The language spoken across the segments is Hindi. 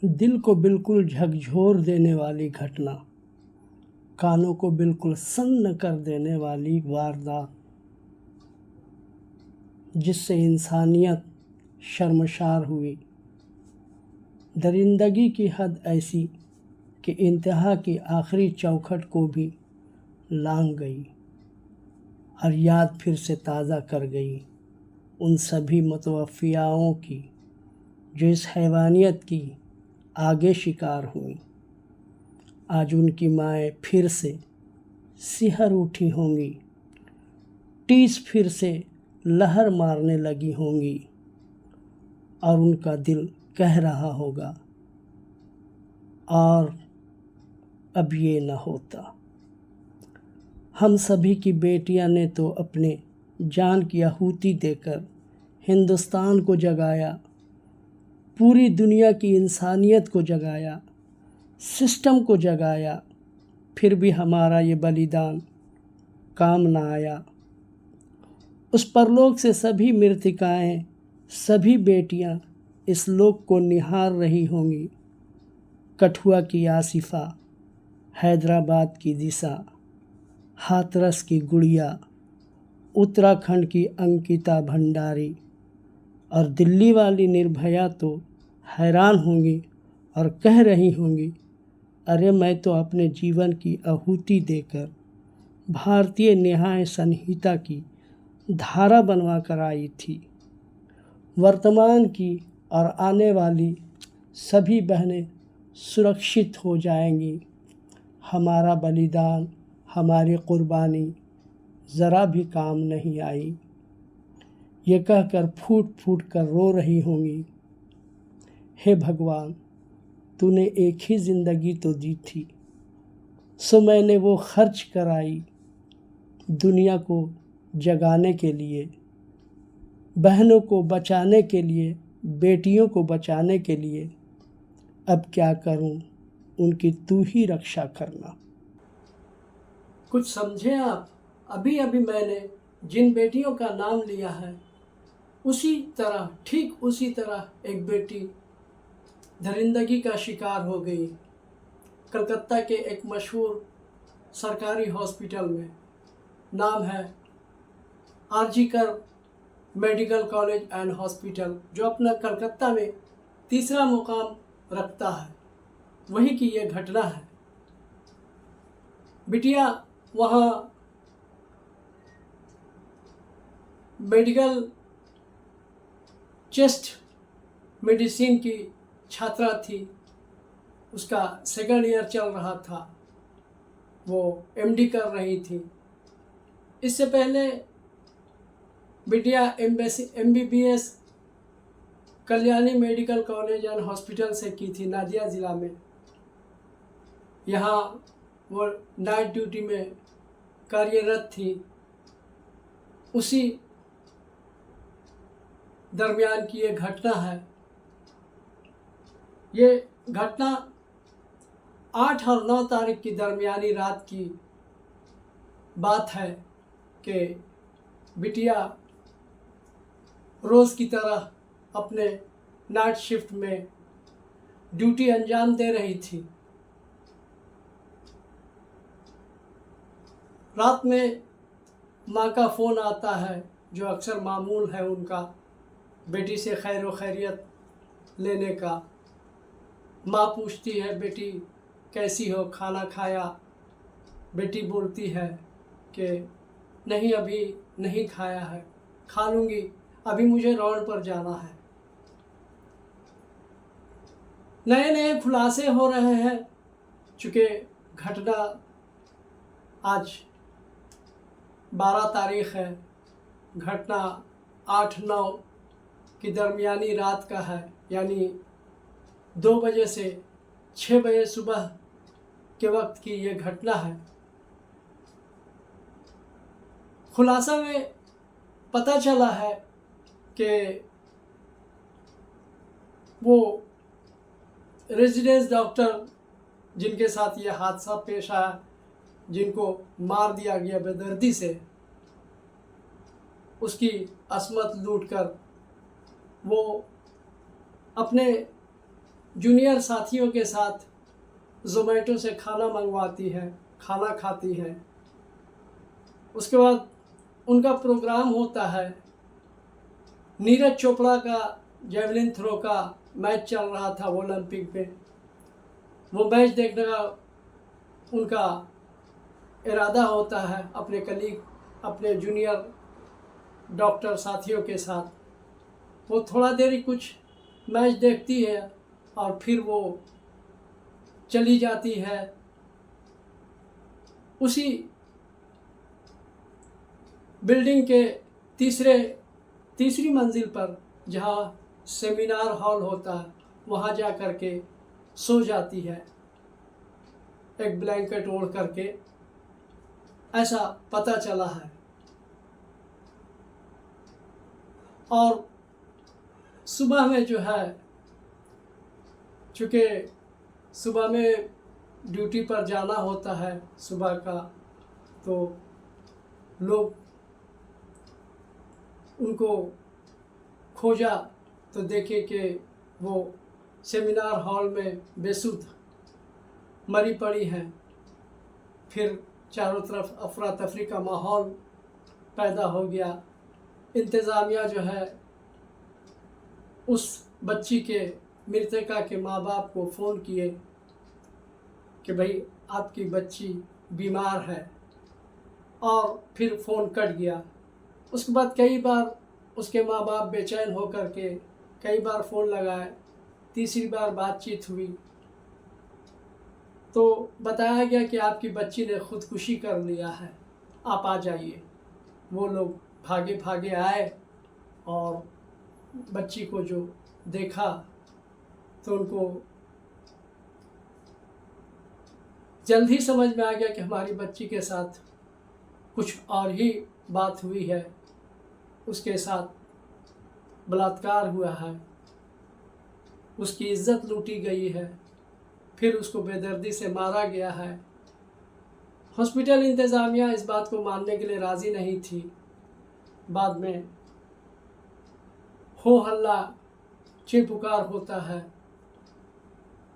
दिल को बिल्कुल झकझोर देने वाली घटना, कानों को बिल्कुल सन्न कर देने वाली वारदात, जिससे इंसानियत शर्मशार हुई। दरिंदगी की हद ऐसी कि इंतहा की आखिरी चौखट को भी लांघ गई और याद फिर से ताज़ा कर गई उन सभी मुतवफ़ियाओं की जो इस हैवानियत की आगे शिकार हुई। आज उनकी माएँ फिर से सिहर उठी होंगी, टीस फिर से लहर मारने लगी होंगी और उनका दिल कह रहा होगा, और अब ये न होता। हम सभी की बेटियां ने तो अपने जान की आहुति देकर हिंदुस्तान को जगाया, पूरी दुनिया की इंसानियत को जगाया, सिस्टम को जगाया, फिर भी हमारा ये बलिदान काम ना आया। उस परलोक से सभी मृतिकाएँ, सभी बेटियां इस लोक को निहार रही होंगी। कठुआ की आसिफा, हैदराबाद की दिशा, हाथरस की गुड़िया, उत्तराखंड की अंकिता भंडारी और दिल्ली वाली निर्भया तो हैरान होंगी और कह रही होंगी, अरे मैं तो अपने जीवन की आहुति देकर भारतीय न्याय संहिता की धारा बनवा कर आई थी। वर्तमान की और आने वाली सभी बहनें सुरक्षित हो जाएंगी। हमारा बलिदान, हमारी कुर्बानी ज़रा भी काम नहीं आई। ये कहकर फूट फूट कर रो रही होंगी, हे भगवान, तूने एक ही ज़िंदगी तो दी थी, सो मैंने वो खर्च कराई दुनिया को जगाने के लिए, बहनों को बचाने के लिए, बेटियों को बचाने के लिए। अब क्या करूं, उनकी तू ही रक्षा करना। कुछ समझे आप? अभी अभी मैंने जिन बेटियों का नाम लिया है, उसी तरह, ठीक उसी तरह एक बेटी दरिंदगी का शिकार हो गई कलकत्ता के एक मशहूर सरकारी हॉस्पिटल में। नाम है RG Kar medical college and hospital, जो अपना कलकत्ता में तीसरा मुकाम रखता है। वहीं की ये घटना है। बिटिया वहाँ मेडिकल चेस्ट मेडिसिन की छात्रा थी, उसका सेकंड ईयर चल रहा था, वो एमडी कर रही थी। इससे पहले बिटिया MBBS Kalyani medical college and hospital से की थी, नादिया ज़िला में। यहाँ वो नाइट ड्यूटी में कार्यरत थी। उसी दरमियान की ये घटना है। ये घटना 8 और 9 तारीख की दरमियानी रात की बात है कि बिटिया रोज़ की तरह अपने नाइट शिफ्ट में ड्यूटी अंजाम दे रही थी। रात में माँ का फ़ोन आता है, जो अक्सर मामूल है उनका, बेटी से खैर व खैरियत लेने का। माँ पूछती है, बेटी कैसी हो, खाना खाया? बेटी बोलती है कि नहीं, अभी नहीं खाया है, खा लूँगी, अभी मुझे राउंड पर जाना है। नए नए खुलासे हो रहे हैं, चूँकि घटना आज 12 तारीख है, घटना 8-9 की दरमियानी रात का है, यानी 2 बजे से 6 बजे सुबह के वक्त की ये घटना है। खुलासा में पता चला है कि वो रेजिडेंस डॉक्टर जिनके साथ ये हादसा पेश आया, जिनको मार दिया गया बेदर्दी से, उसकी असमत लूटकर वो अपने जूनियर साथियों के साथ ज़ोमैटो से खाना मंगवाती है, खाना खाती है। उसके बाद उनका प्रोग्राम होता है। नीरज चोपड़ा का जेवलिन थ्रो का मैच चल रहा था ओलंपिक में। वो मैच देखने का उनका इरादा होता है अपने कलीग, अपने जूनियर डॉक्टर साथियों के साथ। वो थोड़ा देर ही कुछ मैच देखती है और फिर वो चली जाती है उसी बिल्डिंग के तीसरी मंजिल पर जहाँ सेमिनार हॉल होता है, वहाँ जा कर के सो जाती है एक ब्लैंकेट ओढ़ करके, ऐसा पता चला है। और सुबह में जो है, चूँकि सुबह में ड्यूटी पर जाना होता है सुबह का, तो लोग उनको खोजा तो देखे कि वो सेमिनार हॉल में बेसुध मरी पड़ी हैं। फिर चारों तरफ अफरा तफरी का माहौल पैदा हो गया। इंतज़ामिया जो है उस बच्ची के मृतका के माँ बाप को फ़ोन किए कि भाई आपकी बच्ची बीमार है, और फिर फ़ोन कट गया। उसके बाद कई बार उसके माँ बाप बेचैन हो कर के कई बार फ़ोन लगाए। तीसरी बार बातचीत हुई तो बताया गया कि आपकी बच्ची ने ख़ुदकुशी कर लिया है, आप आ जाइए। वो लोग भागे भागे आए और बच्ची को जो देखा तो उनको जल्द ही समझ में आ गया कि हमारी बच्ची के साथ कुछ और ही बात हुई है, उसके साथ बलात्कार हुआ है, उसकी इज्जत लूटी गई है, फिर उसको बेदर्दी से मारा गया है। हॉस्पिटल इंतज़ामिया इस बात को मानने के लिए राज़ी नहीं थी। बाद में हो हल्ला ची पुकार होता है,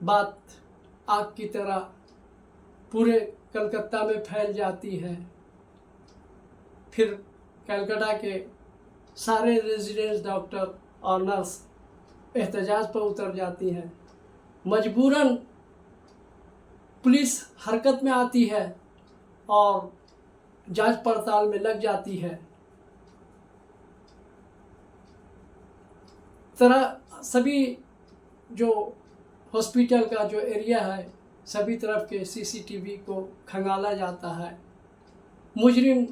बात आग की तरह पूरे कलकत्ता में फैल जाती है। फिर कलकत्ता के सारे रेजिडेंट्स डॉक्टर और नर्स एहतजाज पर उतर जाती हैं। मजबूरन पुलिस हरकत में आती है और जांच पड़ताल में लग जाती है। तरह सभी जो हॉस्पिटल का जो एरिया है, सभी तरफ के सीसीटीवी को खंगाला जाता है। मुजरिम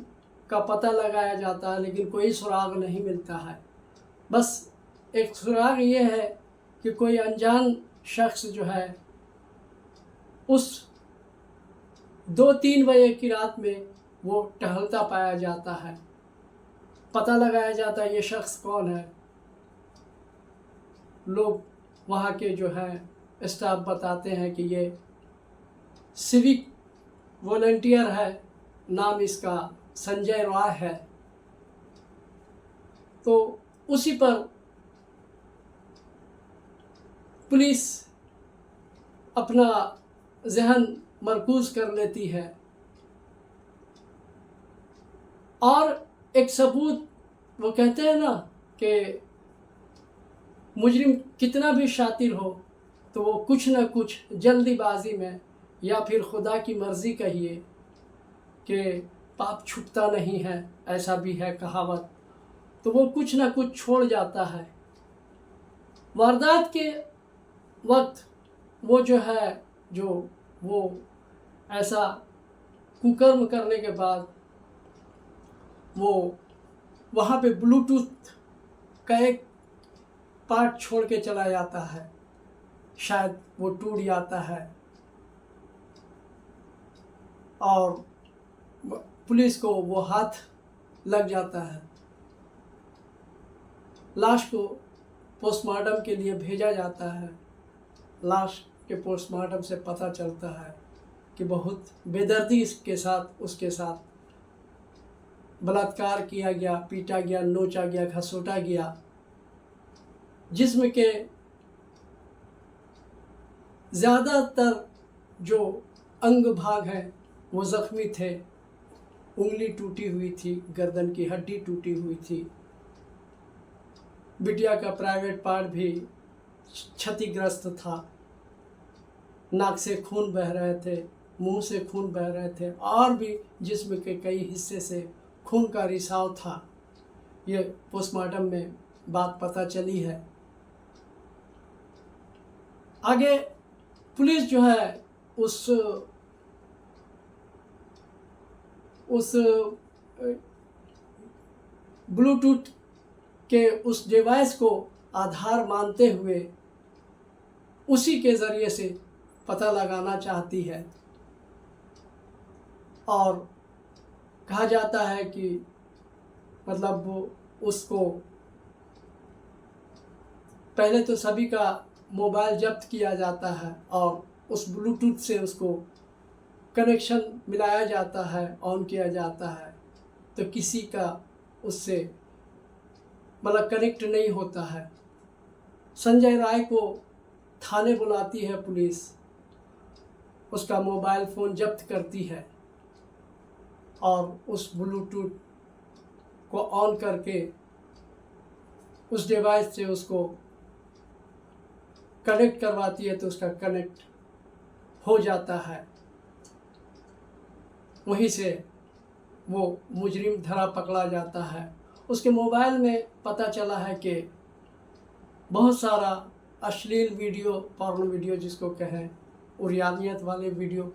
का पता लगाया जाता है, लेकिन कोई सुराग नहीं मिलता है। बस एक सुराग ये है कि कोई अनजान शख्स जो है उस 2-3 बजे की रात में वो टहलता पाया जाता है। पता लगाया जाता है ये शख्स कौन है। लोग वहाँ के जो है स्टाफ बताते हैं कि ये सिविक वॉलंटियर है, नाम इसका संजय रॉय है। तो उसी पर पुलिस अपना जहन मरकूज़ कर लेती है और एक सबूत, वो कहते हैं ना कि मुजरिम कितना भी शातिर हो तो वो कुछ न कुछ जल्दीबाजी में, या फिर खुदा की मर्ज़ी कहिए कि पाप छुपता नहीं है, ऐसा भी है कहावत, तो वो कुछ न कुछ छोड़ जाता है। वारदात के वक्त वो जो है, वो ऐसा कुकर्म करने के बाद वो वहाँ पे ब्लूटूथ का एक पार्ट छोड़ के चला जाता है, शायद वो टूट जाता है और पुलिस को वो हाथ लग जाता है। लाश को पोस्टमार्टम के लिए भेजा जाता है। लाश के पोस्टमार्टम से पता चलता है कि बहुत बेदर्दी के साथ उसके साथ बलात्कार किया गया, पीटा गया, नोचा गया, घसीटा गया। जिस्म के ज़्यादातर जो अंग भाग हैं वो ज़ख्मी थे। उंगली टूटी हुई थी, गर्दन की हड्डी टूटी हुई थी। बिटिया का प्राइवेट पार्ट भी क्षतिग्रस्त था। नाक से खून बह रहे थे, मुंह से खून बह रहे थे और भी जिस्म के कई हिस्से से खून का रिसाव था। ये पोस्टमार्टम में बात पता चली है। आगे पुलिस जो है उस ब्लूटूथ के उस डिवाइस को आधार मानते हुए उसी के ज़रिए से पता लगाना चाहती है। और कहा जाता है कि मतलब वो उसको पहले तो सभी का मोबाइल जब्त किया जाता है और उस ब्लूटूथ से उसको कनेक्शन मिलाया जाता है, ऑन किया जाता है, तो किसी का उससे मतलब कनेक्ट नहीं होता है। संजय राय को थाने बुलाती है पुलिस, उसका मोबाइल फ़ोन जब्त करती है और उस ब्लूटूथ को ऑन करके उस डिवाइस से उसको कनेक्ट करवाती है, तो उसका कनेक्ट हो जाता है। वहीं से वो मुजरिम धरा पकड़ा जाता है। उसके मोबाइल में पता चला है कि बहुत सारा अश्लील वीडियो, पॉर्न वीडियो जिसको कहें, उरियानियत वाले वीडियो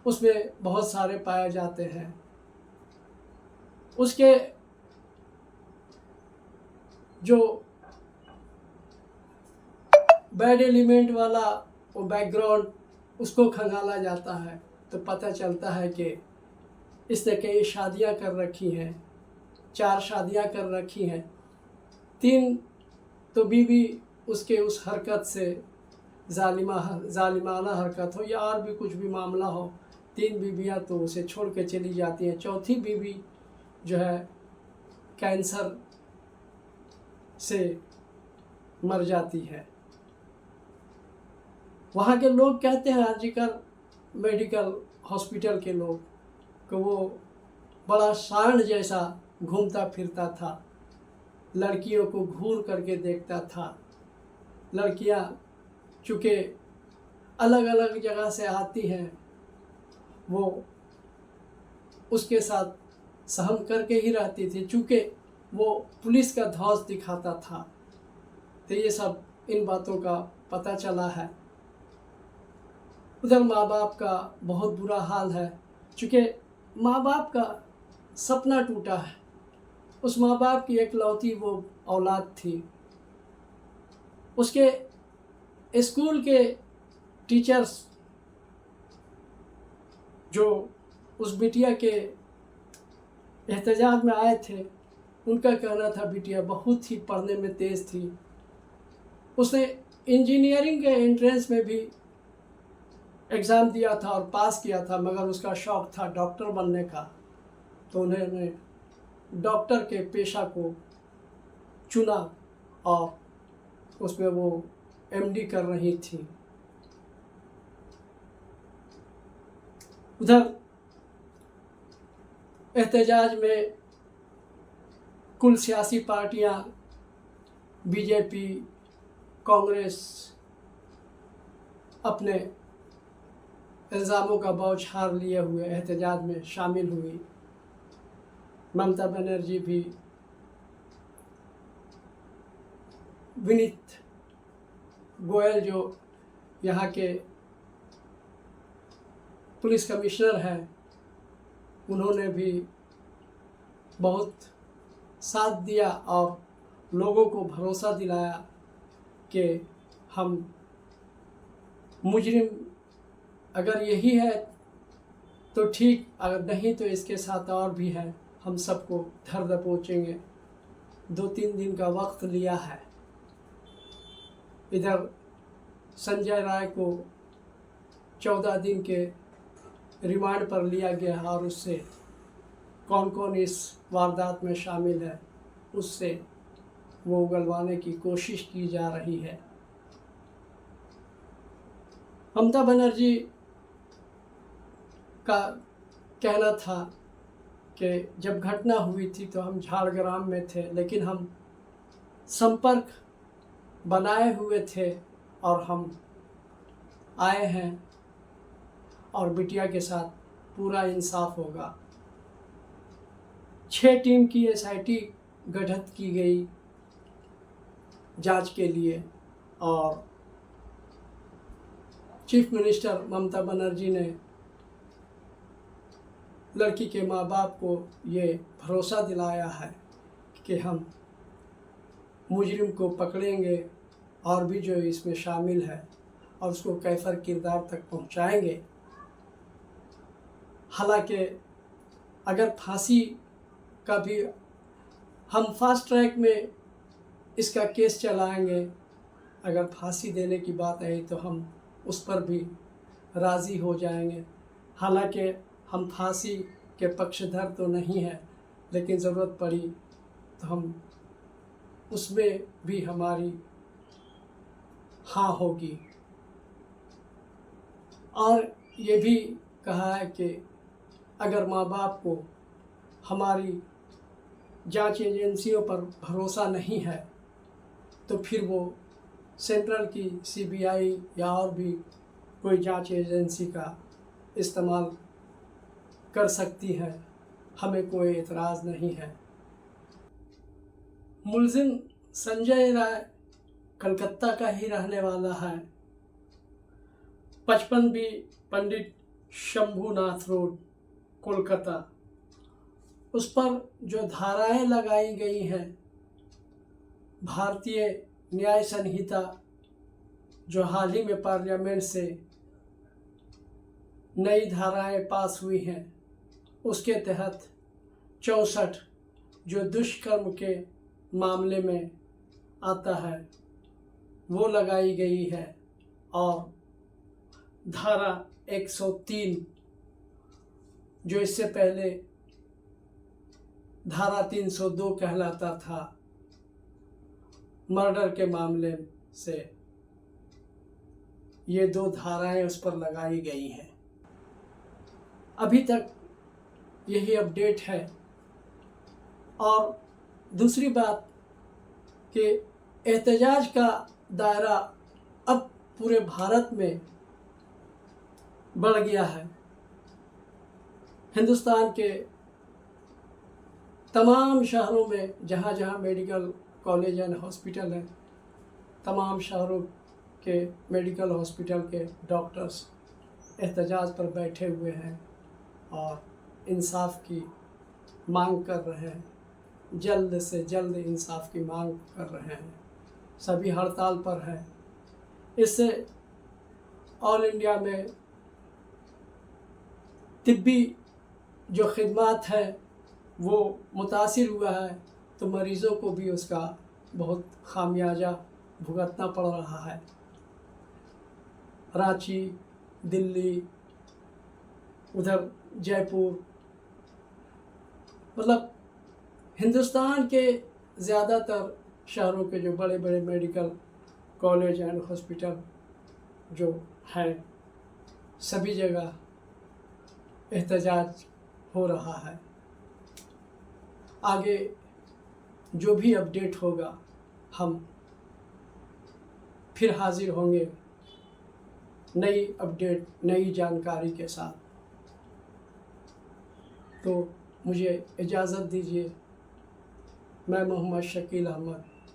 उसमें बहुत सारे पाए जाते हैं। उसके जो बैड एलिमेंट वाला वो बैकग्राउंड उसको खंगाला जाता है, तो पता चलता है कि इसने कई शादियां कर रखी हैं, 4 शादियां कर रखी हैं। 3 तो बीवी उसके उस हरकत से जालिमाना हरकत हो या और भी कुछ भी मामला हो, 3 बीवियां तो उसे छोड़ के चली जाती हैं। चौथी बीवी जो है कैंसर से मर जाती है। वहाँ के लोग कहते हैं, आर्जिकर मेडिकल हॉस्पिटल के लोग, कि वो बड़ा सांड जैसा घूमता फिरता था, लड़कियों को घूर करके देखता था। लड़कियाँ चूँकि अलग अलग जगह से आती हैं, वो उसके साथ सहम करके ही रहती थी, चूँकि वो पुलिस का ध्वज दिखाता था। तो ये सब इन बातों का पता चला है। उधर माँ बाप का बहुत बुरा हाल है, चूँकि माँ बाप का सपना टूटा है। उस माँ बाप की एकलौती वो औलाद थी। उसके स्कूल के टीचर्स जो उस बिटिया के एहतजाज में आए थे, उनका कहना था बिटिया बहुत ही पढ़ने में तेज़ थी। उसने इंजीनियरिंग के एंट्रेंस में भी एग्ज़ाम दिया था और पास किया था, मगर उसका शौक़ था डॉक्टर बनने का, तो उन्होंने डॉक्टर के पेशा को चुना और उसमें वो एमडी कर रही थी। उधर एहतजाज में कुल सियासी पार्टियां, बीजेपी, कांग्रेस अपने इल्ज़ामों का बौछार लिए हुए एहतजाज में शामिल हुई। ममता बनर्जी भी, विनीत गोयल जो यहाँ के पुलिस कमिश्नर हैं, उन्होंने भी बहुत साथ दिया और लोगों को भरोसा दिलाया कि हम मुजरिम अगर यही है तो ठीक, अगर नहीं तो इसके साथ और भी है, हम सबको धर दबोचेंगे। 2-3 दिन का वक्त लिया है। इधर संजय राय को 14 दिन के रिमांड पर लिया गया और उससे कौन कौन इस वारदात में शामिल है उससे वो उगलवाने की कोशिश की जा रही है। ममता बनर्जी का कहना था कि जब घटना हुई थी तो हम झाड़ग्राम में थे, लेकिन हम संपर्क बनाए हुए थे और हम आए हैं और बिटिया के साथ पूरा इंसाफ होगा। 6 टीम की SIT गठित की गई जांच के लिए और चीफ मिनिस्टर ममता बनर्जी ने लड़की के माँ बाप को ये भरोसा दिलाया है कि हम मुजरिम को पकड़ेंगे और भी जो इसमें शामिल है और उसको कैफर किरदार तक पहुंचाएंगे। हालांकि अगर फांसी का भी हम फास्ट ट्रैक में इसका केस चलाएंगे, अगर फांसी देने की बात आई तो हम उस पर भी राज़ी हो जाएंगे। हालांकि हम फांसी के पक्षधर तो नहीं हैं, लेकिन ज़रूरत पड़ी तो हम उसमें भी हमारी हाँ होगी। और ये भी कहा है कि अगर माँ बाप को हमारी जांच एजेंसियों पर भरोसा नहीं है तो फिर वो सेंट्रल की CBI या और भी कोई जांच एजेंसी का इस्तेमाल कर सकती है, हमें कोई एतराज़ नहीं है। मुलजिम संजय राय कलकत्ता का ही रहने वाला है। 55B पंडित शंभूनाथ रोड, कोलकाता। उस पर जो धाराएं लगाई गई हैं, भारतीय न्याय संहिता जो हाल ही में पार्लियामेंट से नई धाराएं पास हुई हैं, उसके तहत 64 जो दुष्कर्म के मामले में आता है वो लगाई गई है और धारा 103 जो इससे पहले धारा 302 कहलाता था, मर्डर के मामले से, ये 2 धाराएं उस पर लगाई गई हैं। अभी तक यही अपडेट है। और दूसरी बात कि एहतजाज का दायरा अब पूरे भारत में बढ़ गया है। हिंदुस्तान के तमाम शहरों में जहाँ जहाँ मेडिकल कॉलेज एंड हॉस्पिटल हैं, तमाम शहरों के मेडिकल हॉस्पिटल के डॉक्टर्स एहतजाज पर बैठे हुए हैं और इंसाफ की मांग कर रहे हैं, जल्द से जल्द इंसाफ की मांग कर रहे हैं। सभी हड़ताल पर हैं। इससे ऑल इंडिया में तिब्बी जो खिदमात है वो मुतासिर हुआ है, तो मरीज़ों को भी उसका बहुत खामियाजा भुगतना पड़ रहा है। रांची, दिल्ली, उधर जयपुर, मतलब हिंदुस्तान के ज़्यादातर शहरों के जो बड़े बड़े मेडिकल कॉलेज एंड हॉस्पिटल जो हैं, सभी जगह एहतजाज हो रहा है। आगे जो भी अपडेट होगा हम फिर हाजिर होंगे नई अपडेट, नई जानकारी के साथ। तो मुझे इजाज़त दीजिए। मैं मोहम्मद शकील अहमद